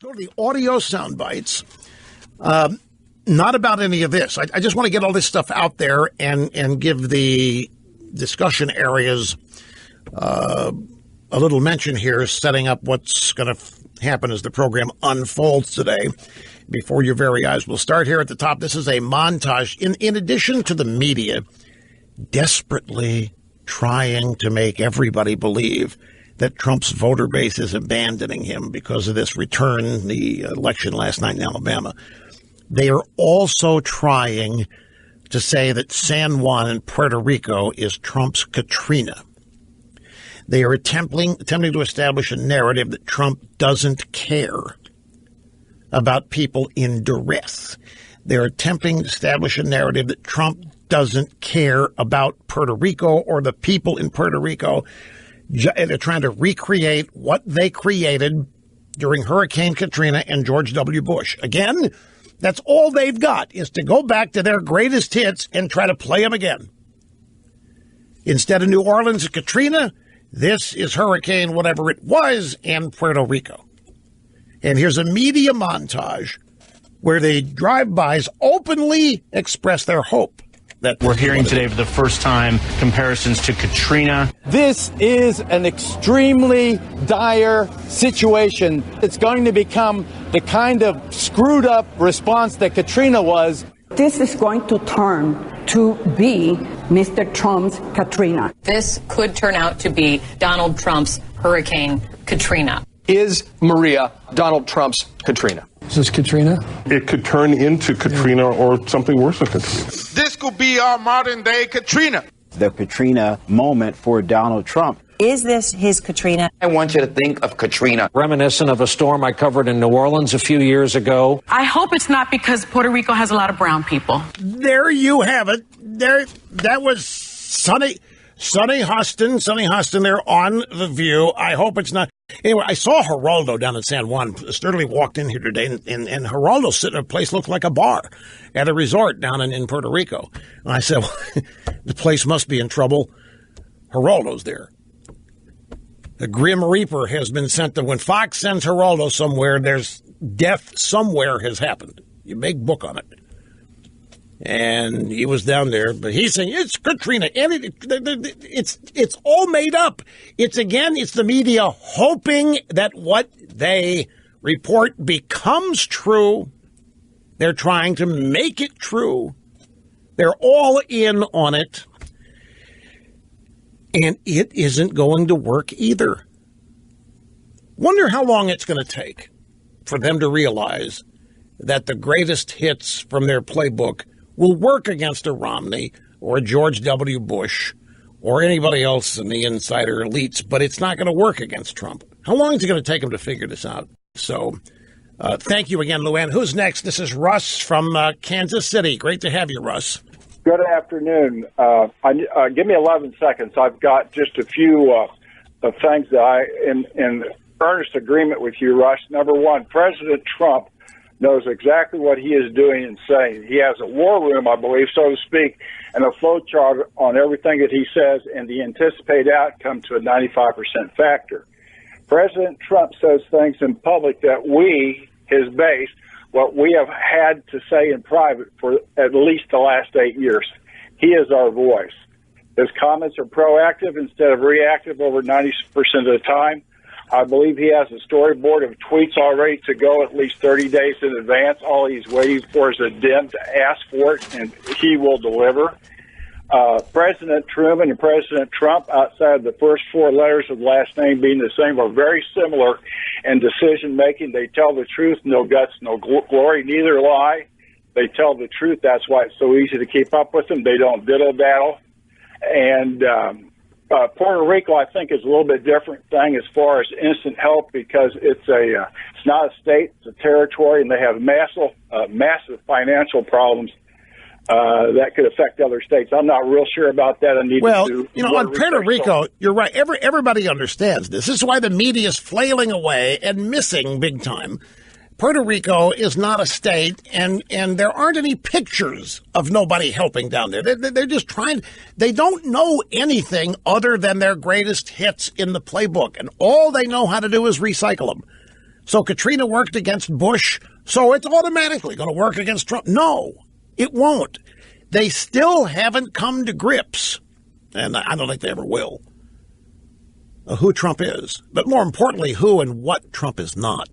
Go to the audio sound bites. Not about any of this. I just want to get all this stuff out there and give the discussion areas a little mention here, setting up what's going to happen as the program unfolds today before your very eyes. We'll start here at the top. This is a montage. In addition to the media desperately trying to make everybody believe that Trump's voter base is abandoning him because of this return, the election last night in Alabama, they are also trying to say that San Juan in Puerto Rico is Trump's Katrina. They are attempting to establish a narrative that Trump doesn't care about people in duress. They're attempting to establish a narrative that Trump doesn't care about Puerto Rico or the people in Puerto Rico. They're trying to recreate what they created during Hurricane Katrina and George W. Bush. Again, that's all they've got, is to go back to their greatest hits and try to play them again. Instead of New Orleans and Katrina, this is Hurricane whatever it was and Puerto Rico. And here's a media montage where the drive-bys openly express their hope. We're hearing today for the first time comparisons to Katrina. This is an extremely dire situation. It's going to become the kind of screwed up response that Katrina was. This is going to turn to be Mr. Trump's Katrina. This could turn out to be Donald Trump's Hurricane Katrina. Is Maria Donald Trump's Katrina? Is this Katrina? It could turn into Katrina or something worse than Katrina. This could be our modern day Katrina. The Katrina moment for Donald Trump. Is this his Katrina? I want you to think of Katrina, reminiscent of a storm I covered in New Orleans a few years ago. I hope it's not because Puerto Rico has a lot of brown people. There you have it. That was Sonny Hostin there on The View. I hope it's not. Anyway, I saw Geraldo down in San Juan. Sturley walked in here today, and Geraldo's sitting in a place looked like a bar at a resort down in Puerto Rico. And I said, well, the place must be in trouble. Geraldo's there. The Grim Reaper has been sent to, when Fox sends Geraldo somewhere, there's death somewhere has happened. You make book on it. And he was down there, but he's saying it's Katrina. And it's all made up. It's the media hoping that what they report becomes true. They're trying to make it true. They're all in on it. And it isn't going to work either. Wonder how long it's going to take for them to realize that the greatest hits from their playbook will work against a Romney or a George W. Bush or anybody else in the insider elites, but it's not going to work against Trump. How long is it going to take them to figure this out? So thank you again, Luann. Who's next? This is Russ from Kansas City. Great to have you, Russ. Good afternoon. Give me 11 seconds. I've got just a few of things that I in earnest agreement with you, Russ. Number one, President Trump knows exactly what he is doing and saying. He has a war room, I believe, so to speak, and a flow chart on everything that he says and the anticipated outcome to a 95% factor. President Trump says things in public that we, his base, what we have had to say in private for at least the last 8 years. He is our voice. His comments are proactive instead of reactive over 90% of the time. I believe he has a storyboard of tweets all ready to go at least 30 days in advance. All he's waiting for is a dim to ask for it, and he will deliver. President Truman and President Trump, outside of the first four letters of the last name being the same, are very similar in decision-making. They tell the truth, no guts, no glory, neither lie. They tell the truth. That's why it's so easy to keep up with them. They don't diddle-daddle. And Puerto Rico, I think, is a little bit different thing as far as instant help because it's not a state, it's a territory, and they have massive financial problems that could affect other states. I'm not real sure about that. On Puerto Rico, you're right. Everybody understands this. This is why the media is flailing away and missing big time. Puerto Rico is not a state, and there aren't any pictures of nobody helping down there. They're just trying. They don't know anything other than their greatest hits in the playbook, and all they know how to do is recycle them. So Katrina worked against Bush, so it's automatically going to work against Trump. No, it won't. They still haven't come to grips, and I don't think they ever will, who Trump is, but more importantly, who and what Trump is not.